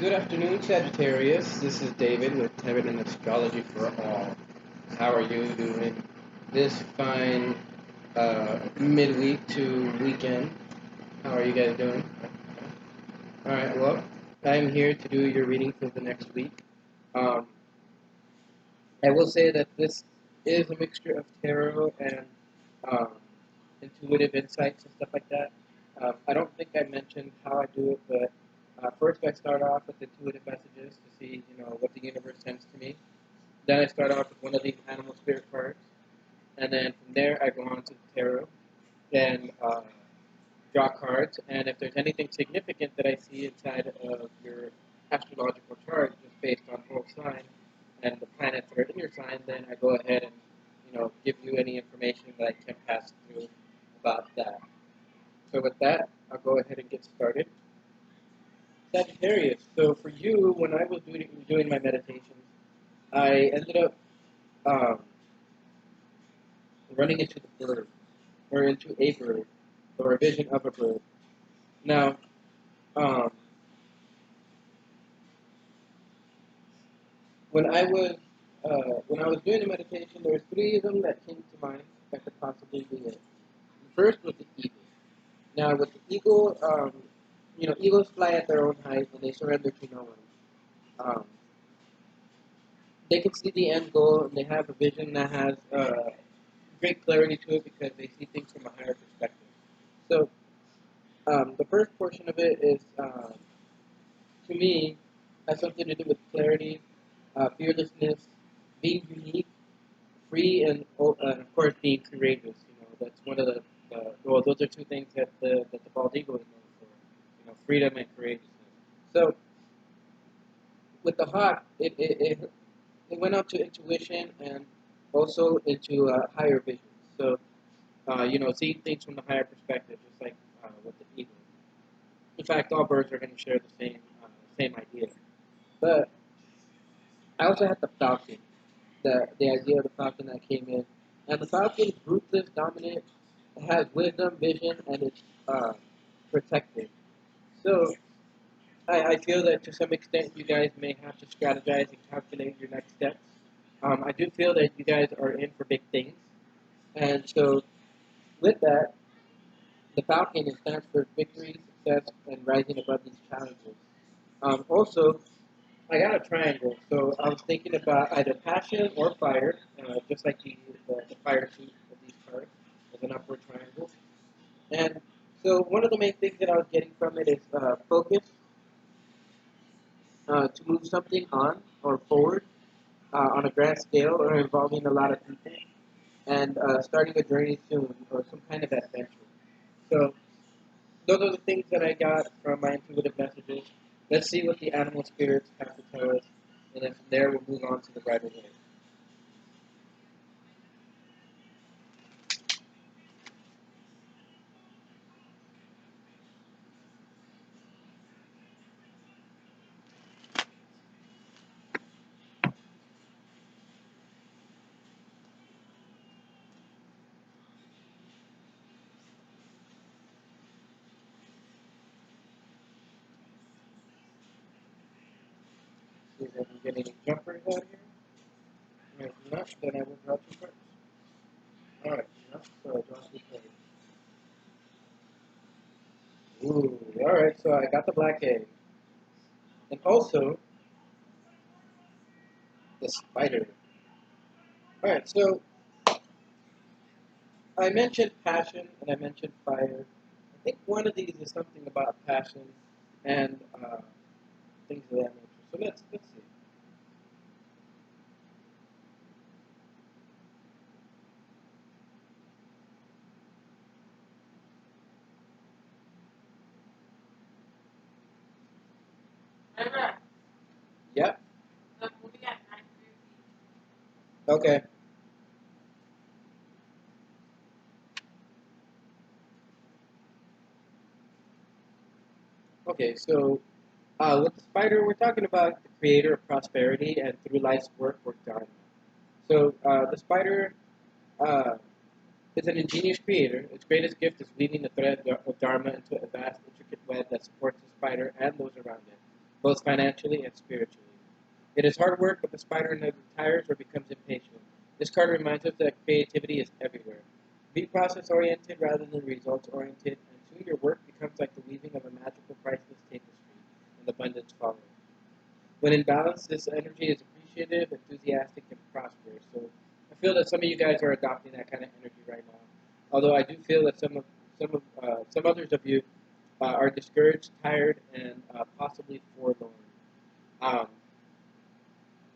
Good afternoon, Sagittarius. This is David with Heaven and Astrology for All. How are you doing this fine midweek to weekend? How are you guys doing? Alright, well, I'm here to do your reading for the next week. I will say that this is a mixture of tarot and um, intuitive insights and stuff like that. I don't think I mentioned how I do it, but first I start off with intuitive messages to see, what the universe sends to me. Then I start off with one of these animal spirit cards, and then from there I go on to the tarot and draw cards. And if there's anything significant that I see inside of your astrological chart, just based on both signs and the planets that are in your sign, then I go ahead and give you any information that I can pass through about that. So with that, I'll go ahead and get started. Sagittarius. So for you, when I was doing my meditations, I ended up um, running into the bird, or into a bird, or a vision of a bird. Now, um, when I was doing the meditation, there were three of them that came to mind that could possibly be it. The first was the eagle. Now, with the eagle, eagles fly at their own height and they surrender to no one. Um, they can see the end goal and they have a vision that has great clarity to it because they see things from a higher perspective. So, the first portion of it is, to me, has something to do with clarity, fearlessness, being unique, free, and of course being courageous. That's one of well, those are two things that the bald eagle is known for. Freedom and courageousness. So with the hawk, it went out to intuition and also into higher vision. So seeing things from the higher perspective, just like with the eagle. In fact, all birds are going to share the same idea. But I also had the falcon, the idea of the falcon that came in, and the falcon is ruthless, dominant, it has wisdom, vision, and it's protective. So I feel that to some extent you guys may have to strategize and calculate your next steps. I do feel that you guys are in for big things, and so with that, the falcon stands for victory, success, and rising above these challenges. Also, I got a triangle, so I was thinking about either passion or fire, just like the fire suit of these cards, as an upward triangle. And so one of the main things that I was getting from it is focus, to move something on or forward on a grand scale or involving a lot of people, and starting a journey soon or some kind of adventure. So those are the things that I got from my intuitive messages. Let's see what the animal spirits have to tell us, and then from there we'll move on to the brighter way. See if I can get any jumpers out here. And if not, then I will draw two cards. Alright, so I draw two cards. Ooh, alright, so I got the black egg. And also, the spider. Alright, so I mentioned passion and I mentioned fire. I think one of these is something about passion and things of that nature. So let's see. Yep. Okay. Okay, so with the spider, we're talking about the creator of prosperity and through life's work or dharma. So the spider uh, is an ingenious creator. Its greatest gift is weaving the thread of dharma into a vast, intricate web that supports the spider and those around it. both financially and spiritually. It is hard work, but the spider never tires or becomes impatient. This card reminds us that creativity is everywhere. Be process-oriented rather than results-oriented, and soon your work becomes like the weaving of a magical, priceless tapestry, and abundance follows. When in balance, this energy is appreciative, enthusiastic, and prosperous. So I feel that some of you guys are adopting that kind of energy right now. Although I do feel that some others of you are discouraged, tired, and possibly forlorn. Um,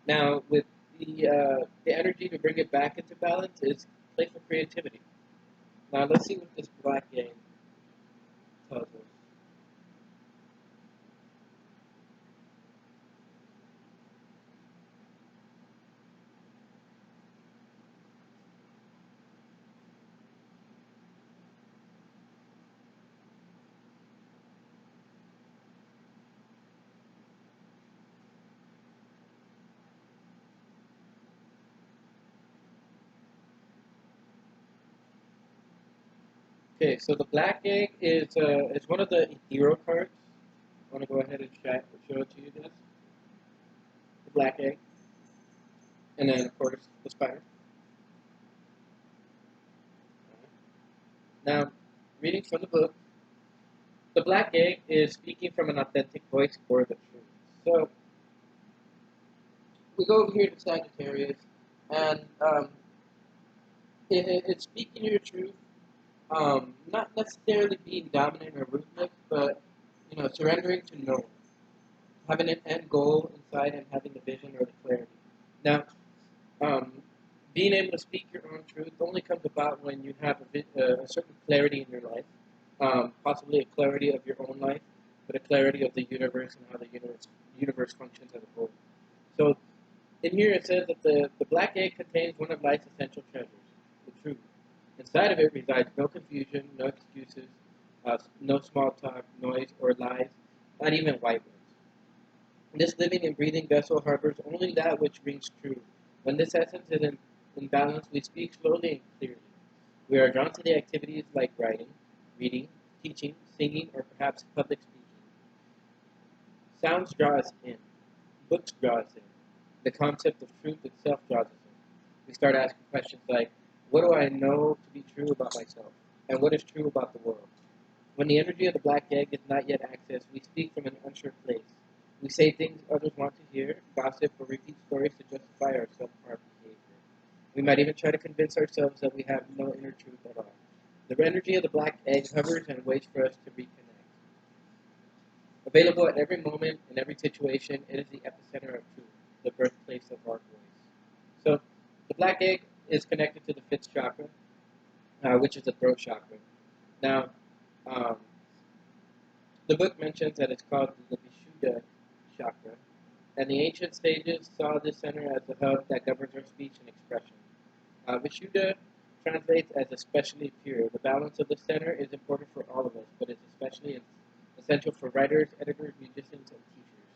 Now, with the energy to bring it back into balance is playful creativity. Now, let's see what this black game tells us. Okay, so the black egg is one of the hero cards. I want to go ahead and show it to you guys. The black egg, and then of course the spider. Now, reading from the book, the black egg is speaking from an authentic voice for the truth. So we go over here to Sagittarius, and it's speaking your truth. Not necessarily being dominant or ruthless, but surrendering to no, having an end goal inside and having the vision or the clarity. Now, um, being able to speak your own truth only comes about when you have a certain clarity in your life, possibly a clarity of your own life, but a clarity of the universe and how the universe functions as a whole. So, in here it says that the black egg contains one of life's essential treasures, the truth. Inside of it resides no confusion, no excuses, no small talk, noise, or lies, not even white ones. This living and breathing vessel harbors only that which rings true. When this essence is in balance, we speak slowly and clearly. We are drawn to the activities like writing, reading, teaching, singing, or perhaps public speaking. Sounds draw us in. Books draw us in. The concept of truth itself draws us in. We start asking questions like, what do I know to be true about myself? And what is true about the world? When the energy of the black egg is not yet accessed, we speak from an unsure place. We say things others want to hear, gossip, or repeat stories to justify our subpar behavior. We might even try to convince ourselves that we have no inner truth at all. The energy of the black egg hovers and waits for us to reconnect. Available at every moment, in every situation, it is the epicenter of truth, the birthplace of our voice. So, the black egg is connected to the fifth chakra, which is the throat chakra. Now, um, the book mentions that it's called the Vishuddha chakra, and the ancient sages saw this center as the hub that governs our speech and expression. Vishuddha translates as especially pure. The balance of the center is important for all of us, but it's especially essential for writers, editors, musicians, and teachers.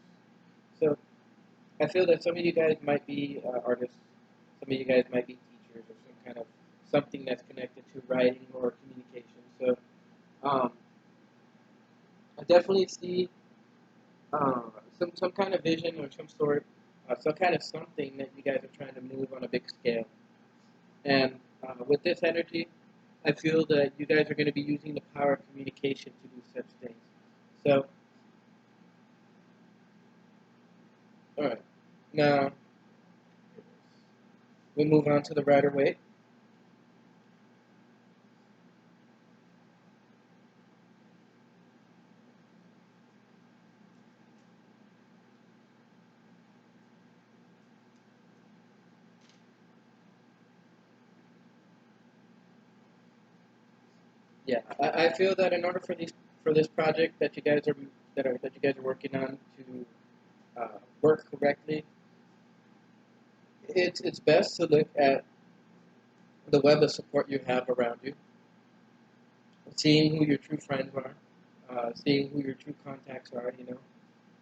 So I feel that some of you guys might be artists, some of you guys might be teachers, or some kind of something that's connected to writing or communication. So um, I definitely see uh, some kind of vision or some sort, some kind of something that you guys are trying to move on a big scale. And with this energy, I feel that you guys are going to be using the power of communication to do such things. So, all right, now we move on to the Rider Waite. Yeah, I feel that in order for this project that you guys are working on to work correctly, it's best to look at the web of support you have around you, seeing who your true friends are, seeing who your true contacts are.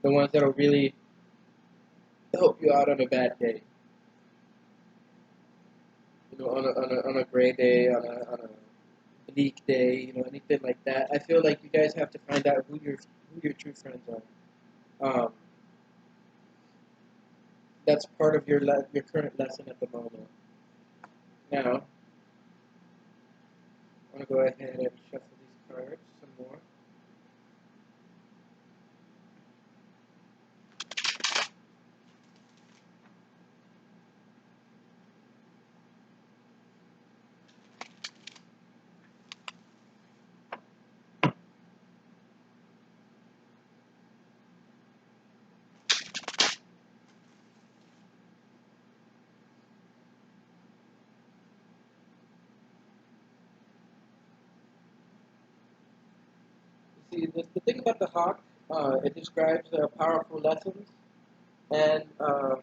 The ones that will really help you out on a bad day. On a gray day, on a bleak day, anything like that. I feel like you guys have to find out who your true friends are. that's part of your current lesson at the moment. Now, I want to go ahead and shuffle these cards some more. See, the thing about the hawk, it describes powerful lessons, and let's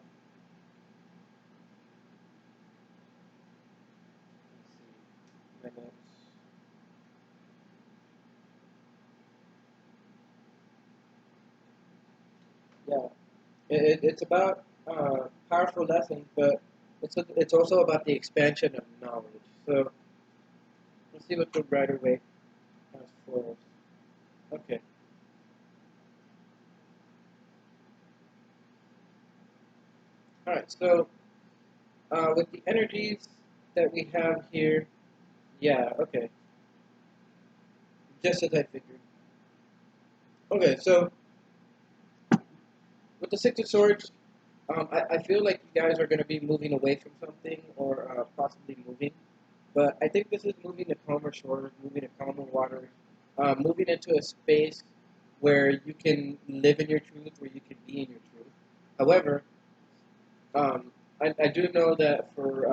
see, my notes. Yeah, it's about powerful lessons, but it's also about the expansion of knowledge. So let's see what the Rider Waite has for us. Okay. All right. So with the energies that we have here, yeah. Okay. Just as I figured. Okay. So with the Six of Swords, I feel like you guys are going to be moving away from something or possibly moving. But I think this is moving to calmer shores, moving to calmer waters, moving into a space where you can live in your truth, where you can be in your truth. However, I do know that for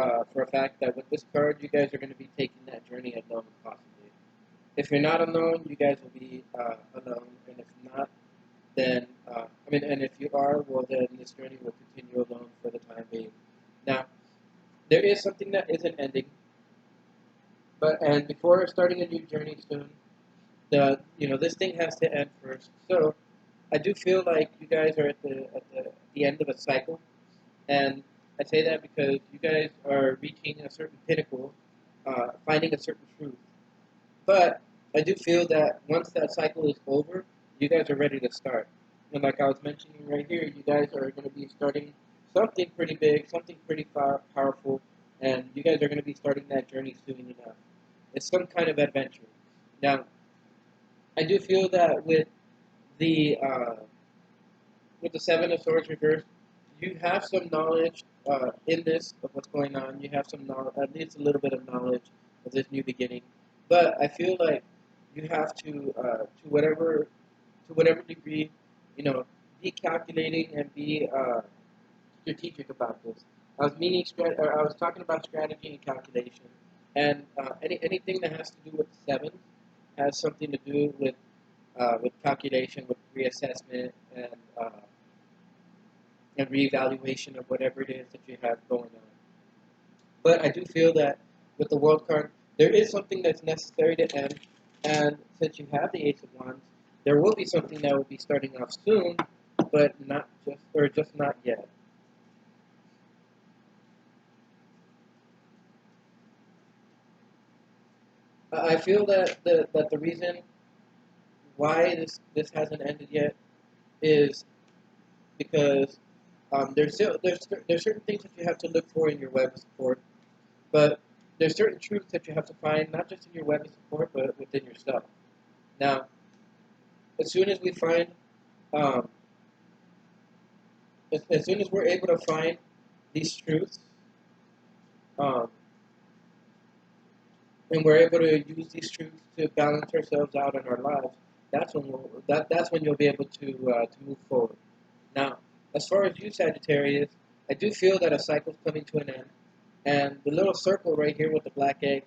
a fact that with this card, you guys are going to be taking that journey alone, possibly. If you're not alone, you guys will be alone, and if not, then and if you are, well, then this journey will continue alone for the time being. Now, there is something that isn't ending, but and before starting a new journey soon, this thing has to end first. So I do feel like you guys are at the end of a cycle, and I say that because you guys are reaching a certain pinnacle, finding a certain truth. But I do feel that once that cycle is over, you guys are ready to start. And like I was mentioning right here, you guys are going to be starting something pretty big, something pretty powerful, and you guys are going to be starting that journey soon enough. It's some kind of adventure. Now, I do feel that the uh, with the Seven of Swords reversed, you have some knowledge in this of what's going on. You have some knowledge, at least a little bit of knowledge of this new beginning. But I feel like you have to whatever degree, be calculating and be strategic about this. I was talking about strategy and calculation, and anything that has to do with seven has something to do with calculation, with reassessment, uh, and reevaluation of whatever it is that you have going on. But I do feel that with the World card, there is something that's necessary to end, and since you have the Ace of Wands, there will be something that will be starting off soon, but just not yet. I feel that the reason why this hasn't ended yet is because there's certain things that you have to look for in your web of support, but there's certain truths that you have to find not just in your web of support but within yourself. Now, as soon as we find, um, as soon as we're able to find these truths, um, and we're able to use these truths to balance ourselves out in our lives, that's when you'll be able to move forward. Now, as far as you, Sagittarius, I do feel that a cycle's coming to an end, and the little circle right here with the black egg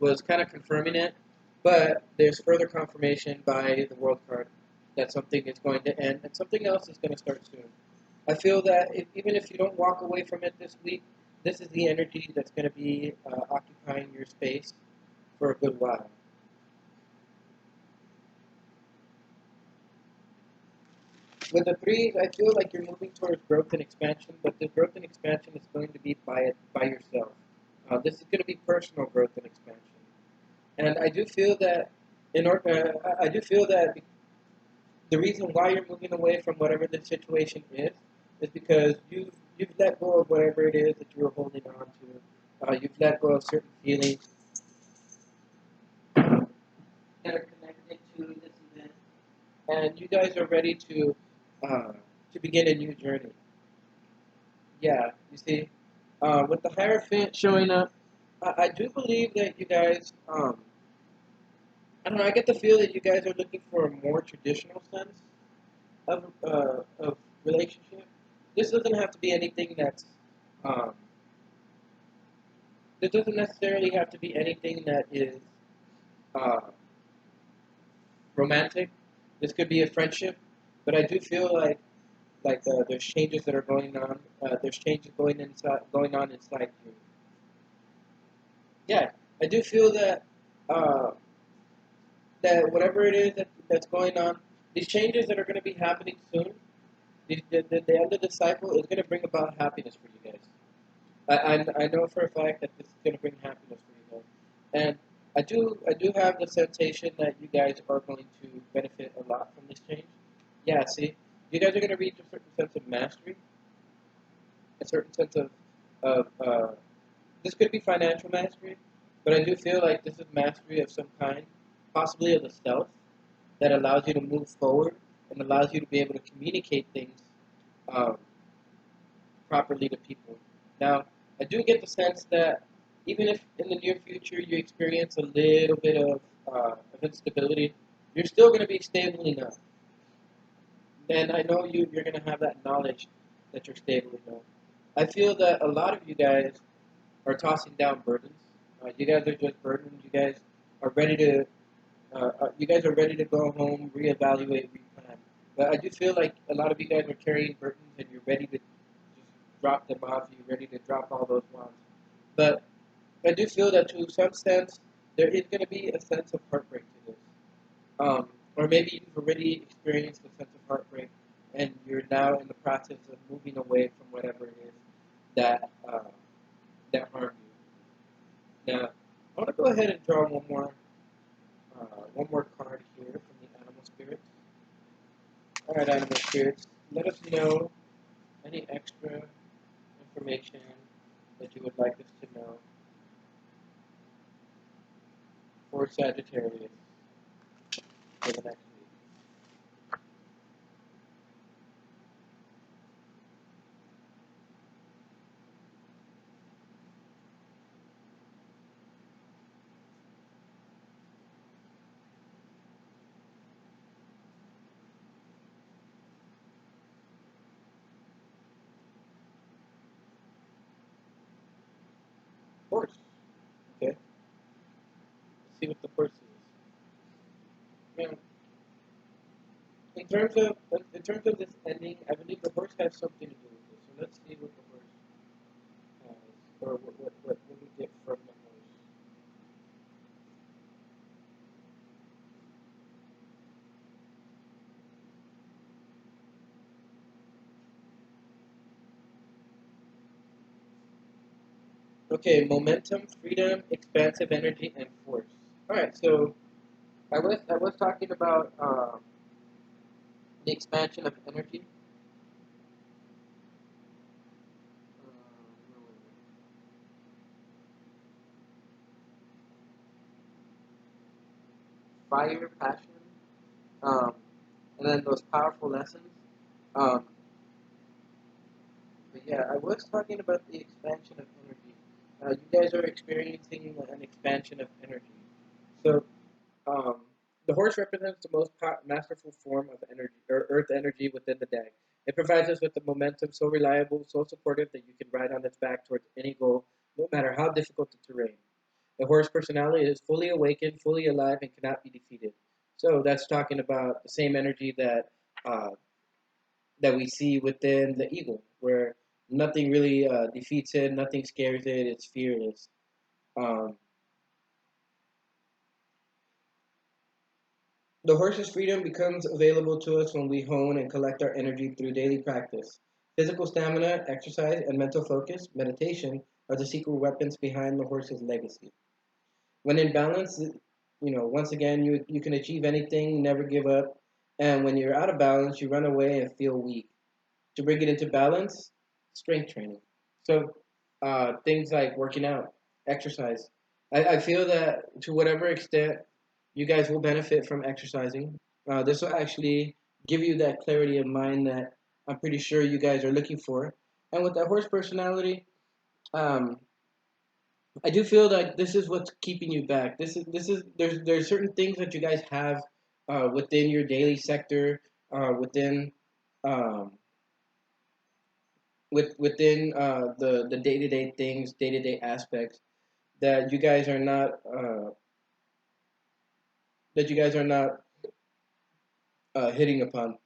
was kind of confirming it, but there's further confirmation by the World card that something is going to end and something else is going to start soon. I feel that even if you don't walk away from it this week, this is the energy that's going to be occupying your space for a good while. With the threes, I feel like you're moving towards growth and expansion, but the growth and expansion is going to be by yourself. This is going to be personal growth and expansion, and I do feel that I do feel that the reason why you're moving away from whatever the situation is because you've let go of whatever it is that you were holding on to. You've let go of certain feelings that are connected to this event, and you guys are ready to begin a new journey. Yeah, you see, with the Hierophant showing up, I do believe that you guys, I don't know, I get the feel that you guys are looking for a more traditional sense of relationship. This doesn't have to be anything um, it doesn't necessarily have to be anything that is uh, romantic. This could be a friendship, but I do feel like there's changes that are going on. There's changes going on inside you. Yeah, I do feel uh, that whatever it is that's going on, these changes that are going to be happening soon, the end of the cycle is going to bring about happiness for you guys. I know for a fact that this is going to bring happiness for you guys, and I do have the sensation that you guys are going to benefit a lot from this change. Yeah, see, you guys are going to reach a certain sense of mastery, a certain sense of this could be financial mastery, but I do feel like this is mastery of some kind, possibly of the self, that allows you to move forward and allows you to be able to communicate things um, properly to people. Now, I do get the sense that even if in the near future you experience a little bit of instability, you're still going to be stable enough. And I know you're going to have that knowledge that you're stable enough. I feel that a lot of you guys are tossing down burdens. You guys are just burdened. Are ready to you guys are ready to go home, reevaluate, replan. But I do feel like a lot of you guys are carrying burdens and you're ready to just drop them off. You're ready to drop all those bonds. But I do feel that to some sense there is going to be a sense of heartbreak to this. Or maybe you've already experienced a sense of heartbreak and you're now in the process of moving away from whatever it is that harmed you. Now, I want to go ahead and draw one more card here from the animal spirits. All right, animal spirits, let us know any extra information that you would like us to know for Sagittarius for the next week. Horse. Okay. Let's see what the horse is. Now, in terms of this ending, I believe the horse has something to do with this. So let's see what the horse has, or what we get from the horse. Okay, momentum, freedom, expansive energy, and force. All right, so I was talking about the expansion of energy. Fire, passion, um, and then those powerful lessons. Um, but yeah, I was talking about the expansion of energy. You guys are experiencing an expansion of energy. So um, the horse represents the most masterful form of energy or earth energy within the deck. It provides us with the momentum so reliable, so supportive that you can ride on its back towards any goal, no matter how difficult the terrain. The horse personality is fully awakened, fully alive, and cannot be defeated. So that's talking about the same energy uh, that we see within the eagle, where nothing really defeats it, nothing scares it, it's fearless. Um, the horse's freedom becomes available to us when we hone and collect our energy through daily practice. Physical stamina, exercise, and mental focus, meditation, are the secret weapons behind the horse's legacy. When in balance, once again, you can achieve anything, never give up. And when you're out of balance, you run away and feel weak. To bring it into balance, strength training. So things like working out, exercise. I feel that to whatever extent you guys will benefit from exercising, this will actually give you that clarity of mind that I'm pretty sure you guys are looking for. And with that horse personality, um, I do feel like this is what's keeping you back. This is there's certain things that you guys have within your daily sector, within um, within the day to day things, day to day aspects that you guys are not that you guys are not hitting upon.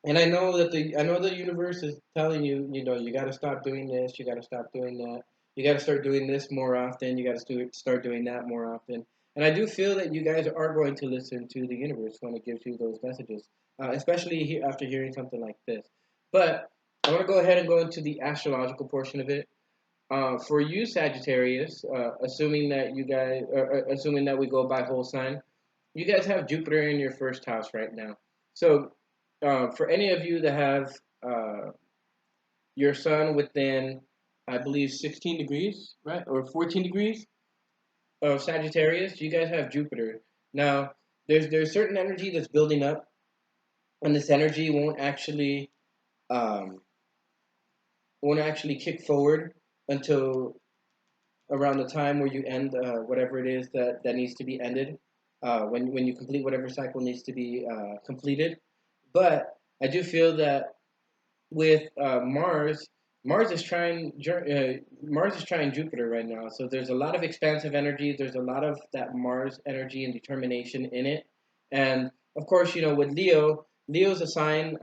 And I know the universe is telling you, you know, you got to stop doing this, you got to stop doing that, you got to start doing this more often, you got to start doing that more often. And I do feel that you guys are going to listen to the universe when it gives you those messages, especially after hearing something like this. But I want to go ahead and go into the astrological portion of it. For you, Sagittarius, assuming that we go by whole sign, you guys have Jupiter in your first house right now. So, for any of you that have uh, your sun within, I believe, 16 degrees, right, or 14 degrees of Sagittarius, you guys have Jupiter. Now, there's certain energy that's building up, and this energy um, won't actually kick forward until around the time where you end whatever it is that needs to be ended, when you complete whatever cycle needs to be completed. But I do feel that with Mars is trying Jupiter right now. So there's a lot of expansive energy. There's a lot of that Mars energy and determination in it. And of course, you know, with Leo's a sign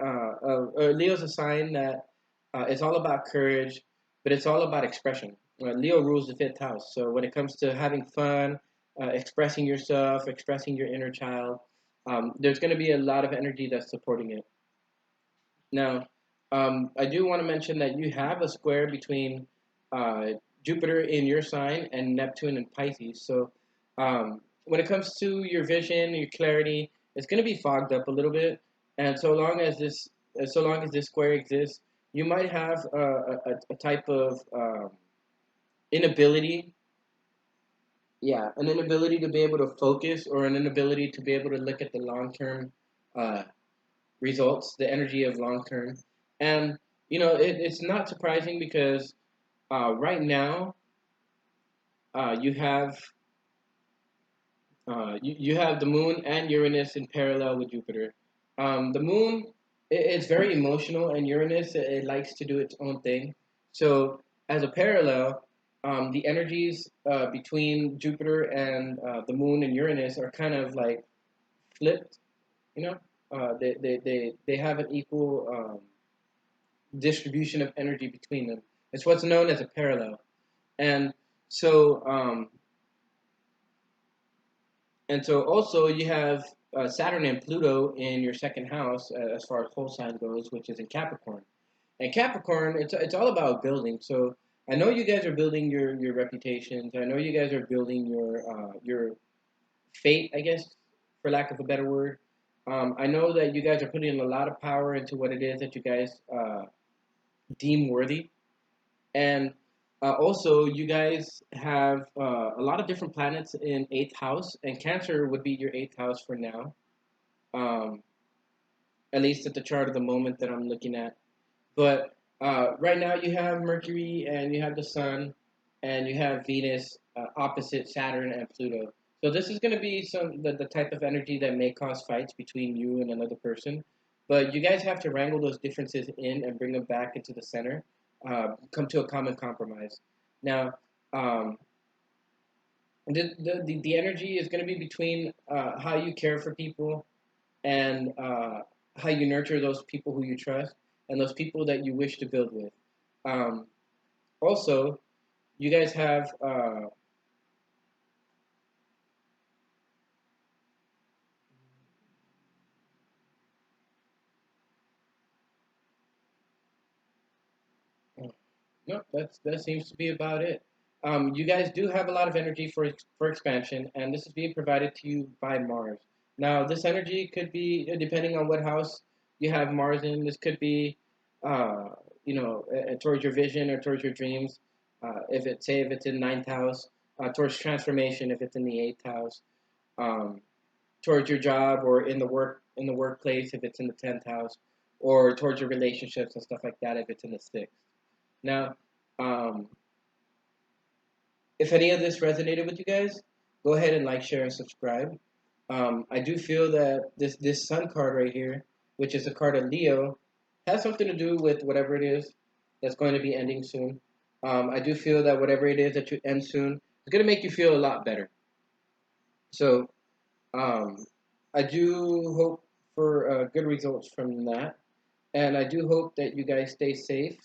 that it's all about courage, but it's all about expression. Leo rules the fifth house. So when it comes to having fun, expressing yourself, expressing your inner child, there's going to be a lot of energy that's supporting it. Now, I do want to mention that you have a square between uh, Jupiter in your sign and Neptune in Pisces. So, when it comes to your vision, your clarity, it's going to be fogged up a little bit. And so long as this square exists, you might have a type of inability, yeah, an inability to be able to focus, or an inability to be able to look at the long term uh, results, the energy of long term. And you know, it's not surprising because right now you have you have the moon and Uranus in parallel with Jupiter. The moon it's very emotional, and Uranus it likes to do its own thing. So as a parallel, the energies between Jupiter and the moon and Uranus are kind of like flipped. You know, they have an equal distribution of energy between them. It's what's known as a parallel. And so, also you have Saturn and Pluto in your second house as far as whole sign goes, which is in Capricorn. And Capricorn, it's all about building. So I know you guys are building your reputations. I know you guys are building your fate, I guess, for lack of a better word. I know that you guys are putting a lot of power into what it is that you guys deem worthy. And also, you guys have a lot of different planets in eighth house, and Cancer would be your eighth house for now, um, at least at the chart of the moment that I'm looking at. But right now, you have Mercury and you have the Sun, and you have Venus opposite Saturn and Pluto. So this is going to be the type of energy that may cause fights between you and another person. But you guys have to wrangle those differences in and bring them back into the center, come to a common compromise. Now, um, the energy is going to be between how you care for people, and how you nurture those people who you trust, and those people that you wish to build with. Um, Also, you guys have no, that seems to be about it. You guys do have a lot of energy for expansion, and this is being provided to you by Mars. Now, this energy could be depending on what house you have Mars in. This could be towards your vision or towards your dreams. If it's in ninth house, towards transformation if it's in the eighth house, um, towards your job or in the workplace if it's in the 10th house, or towards your relationships and stuff like that if it's in the sixth. Now, um, if any of this resonated with you guys, go ahead and like, share, and subscribe. I do feel that this Sun card right here, which is a card of Leo, has something to do with whatever it is that's going to be ending soon. I do feel that whatever it is that you end soon is going to make you feel a lot better. So um, I do hope for good results from that, and I do hope that you guys stay safe.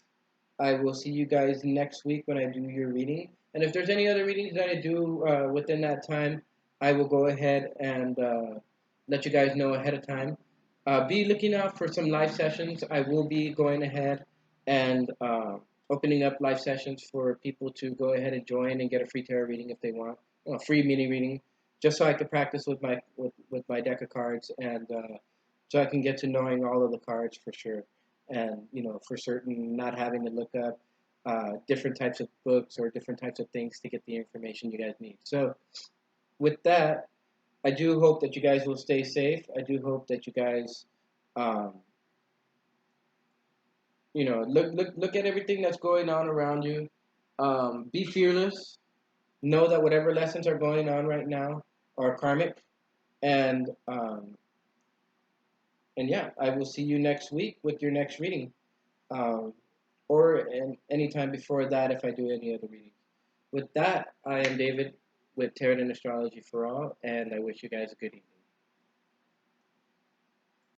I will see you guys next week when I do your reading. And if there's any other readings that I do within that time, I will go ahead and let you guys know ahead of time. Be looking out for some live sessions. I will be going ahead and opening up live sessions for people to go ahead and join and get a free tarot reading if they want, a free mini reading, just so I could practice with my deck of cards, and so I can get to knowing all of the cards for sure, and for certain not having to look up different types of books or different types of things to get the information you guys need. So with that, I do hope that you guys will stay safe. I do hope that you guys um, look at everything that's going on around you. Be fearless. Know that whatever lessons are going on right now are karmic, and yeah, I will see you next week with your next reading. Um, or any time before that if I do any other readings. With that, I am David with Tarot and Astrology for All, and I wish you guys a good evening.